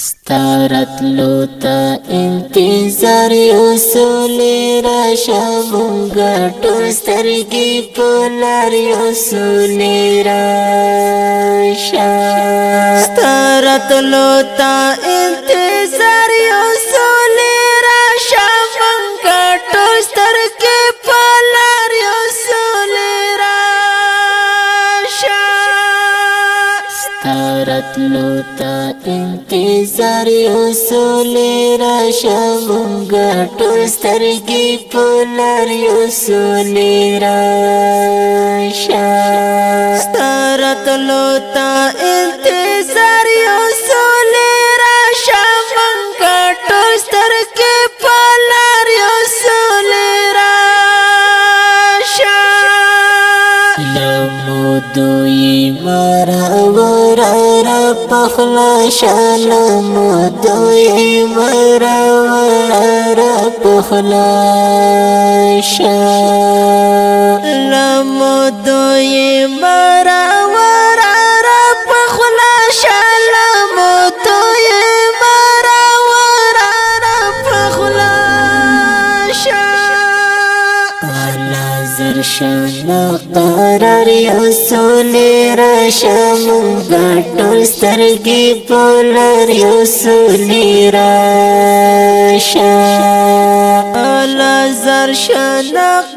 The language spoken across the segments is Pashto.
ستارت لوتا انتظار یوسولی راشا مونگا ټول سترګې پولار یوسولی راشا ستارت لوتا انتظار یوسولی راشا مونگا ټول سترګې پولار یوسولی راشا ستارت لوتا انتظار یوسولی راشا مونگا ټول سترګې پولار یوسولی راشا ستارت لوتا انتظار یوسولی راشا مونگا ټول سترګې پولار یوسولی راشا لمودوی مرا ورارا پخلا لمودوی مرا ورارا پخلا لمودوی مرا ورارا پخلا لمودوی مرا ورارا پخلا زرشان قرار یوسولی راشا مونگا ټول سترګې پولار یوسولی راشا زرشان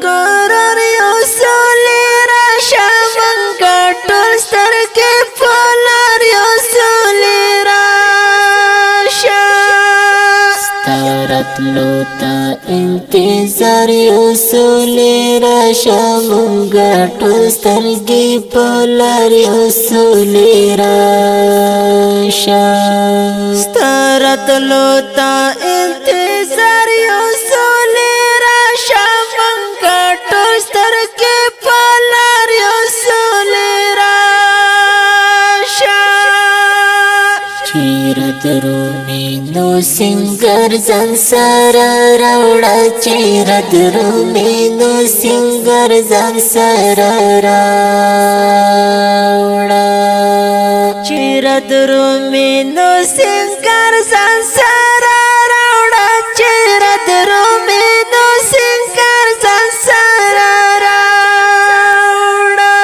قرار یوسولی راشا مونگا ټول سترګې پولار یوسولی راشا ستارت لوتا انتظار یوسولی راشا مونگا ټول سترګې پولار یوسولی راشا ستارت لوتا انتظار یوسولی راشا مونگا ټول سترګې پولار یوسولی راشا چیرې درومي نو سنگر ځان سره راوړه چیرې درومي نو سنگر ځان سره راوړه چیرې درومي نو سنگر ځان سره راوړه چیرې درومي نو سنگر ځان سره راوړه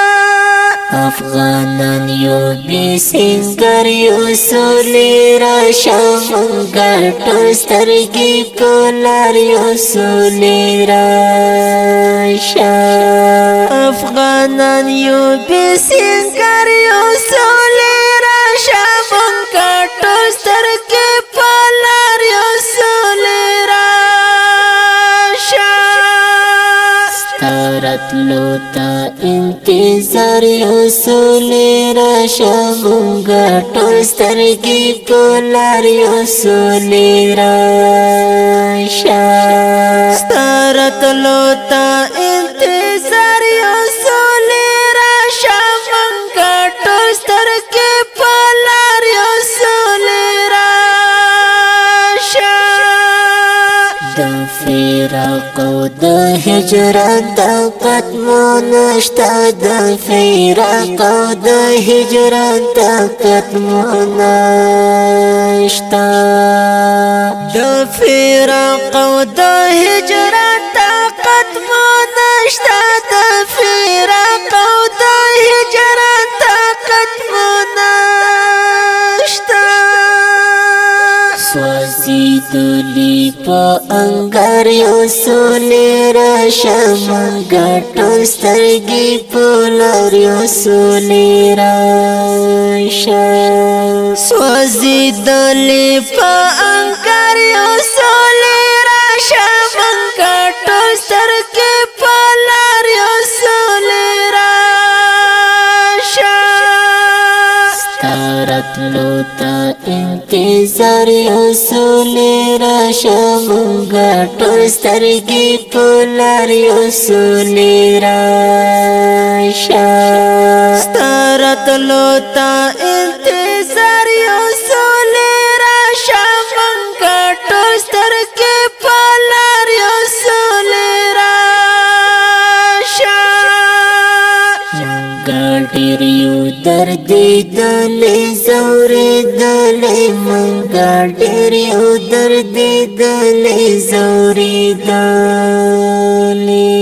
افغانان یو بی سنگر یوسولی راشا مونگا ټول سترګې پولار یوسولی راشا افغانان یو بی سنگر یوسولی راشا مونگا ټول سترګې پولار یوسولی راشا ستارت لوتا انتظار یوسولی راشا مونگا ټول سترګې پولار یوسولی راشا ستارت لوتا انتظار یوسولی راشا مونگا ټول سترګې پولار یوسولی راشا د فراق او د هجرت طاقت مو نشته د فراق او د هجرت طاقت مو نشته د فراق او د هجرت طاقت مو نشته د فراق او د هجرت طاقت مو نشته سوځېدلي په انګار یوسولی راشا مونگا ټول سترګې پولار یوسولی راشا سوځېدلي په انګار یوسولی راشا مونگا ټول سترګې پولار یوسولی راشا ستارت لوتا انتظار یوسولی راشا مونگا ټول سترګې پولار یوسولی راشا ستارت لوتا انتظار یوسولی راشا مونگا ټول سترګې پولار یوسولی راشا مونگا ډېر یو درد دلې زورې دلې منګه ډېر یو درد دلې زورې دلې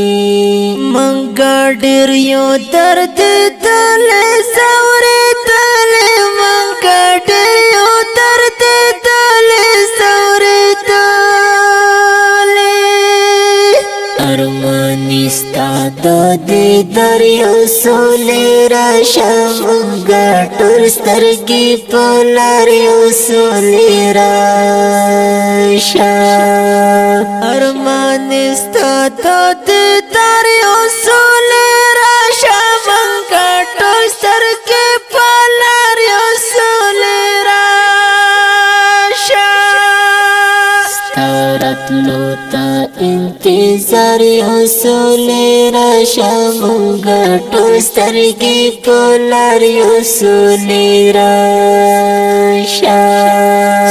منګه ډېر یو درد دلې زورې دلې منګه ډېر یو درد دلې زورې دلې ارمانستا د دیدار یو سولې راشه منګه ټول سترګې په لار یو سولې راشه ارمانستا د دیدار یو سولې راشه منګه ټول سترګې په لار یو سولې راشه ستا راتلو ته انتظار یو سولې راشه منګه ټول سترګې په لار یو سولې راشه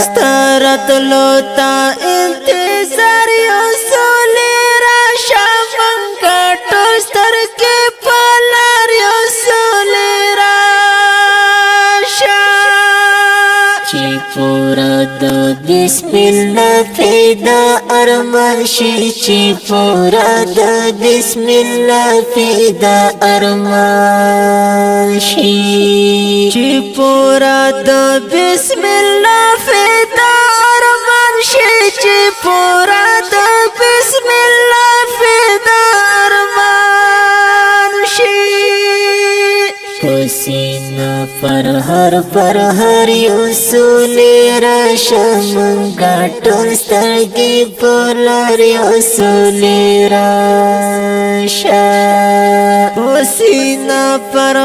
ستا راتلو ته انتظار یو سولې راشه منګه ټول سترګې په لار یو سولې راشه چې پورا د بسم الله پیدا ارمان شي چې پورا د بسم الله پیدا ارمان شي چې پورا د بسم الله پیدا ارمان شي چې پورا د بسم الله پیدا ارمان شي حسینا پر هر یو سولې راشه منګه ټول سترګې په لار یو سولې راشه حسینا پر